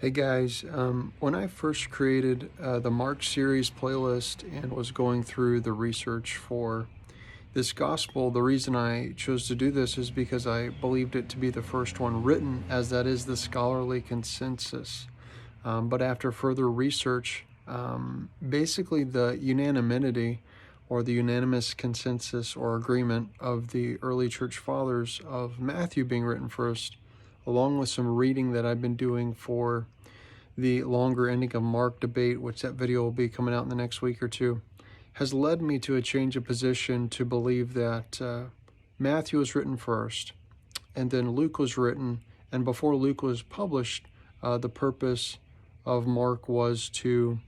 Hey guys, when I first created the Mark series playlist and was going through the research for this gospel, the reason I chose to do this is because I believed it to be the first one written, as that is the scholarly consensus. But after further research, basically the unanimity or the unanimous consensus or agreement of the early church fathers of Matthew being written first, along with some reading that I've been doing for the longer ending of Mark debate, which that video will be coming out in the next week or two, has led me to a change of position to believe that Matthew was written first, and then Luke was written, and before Luke was published, the purpose of Mark was to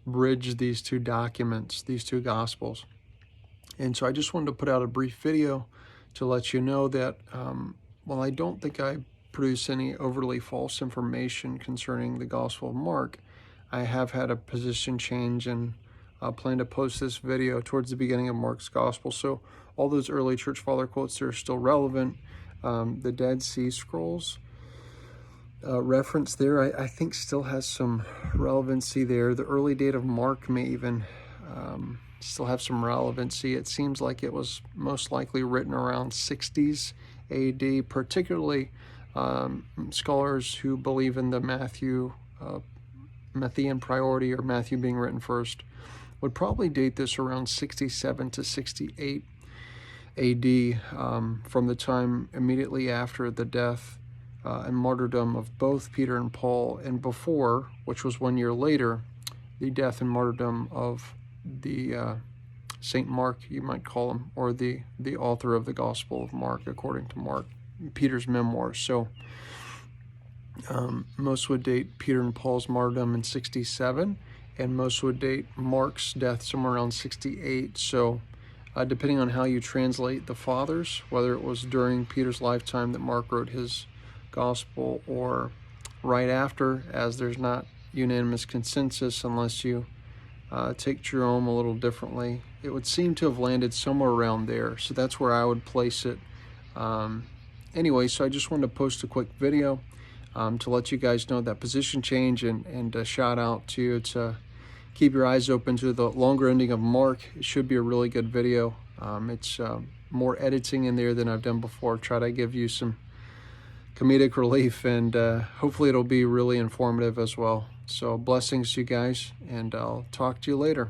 bridge these two documents, these two gospels. And so I just wanted to put out a brief video to let you know that while I don't think I produce any overly false information concerning the Gospel of Mark, I have had a position change and plan to post this video towards the beginning of Mark's Gospel. So all those early church father quotes are still relevant. The Dead Sea Scrolls reference there, I think still has some relevancy there. The early date of Mark may even still have some relevancy. It seems like it was most likely written around 60s AD, particularly scholars who believe in the Matthean priority, or Matthew being written first, would probably date this around 67 to 68 AD, from the time immediately after the death and martyrdom of both Peter and Paul, and before, which was 1 year later, the death and martyrdom of the Saint Mark, you might call him, or the author of the Gospel of Mark, according to Mark, Peter's memoirs. So most would date Peter and Paul's martyrdom in 67, and most would date Mark's death somewhere around 68. So depending on how you translate the fathers, whether it was during Peter's lifetime that Mark wrote his gospel or right after, as there's not unanimous consensus unless you take Jerome a little differently, it would seem to have landed somewhere around there. So that's where I would place it. Anyway, so I just wanted to post a quick video to let you guys know that position change, and a shout out to you to keep your eyes open to the longer ending of Mark. It should be a really good video. It's more editing in there than I've done before. Try to give you some comedic relief, and hopefully it'll be really informative as well. So blessings to you guys, and I'll talk to you later.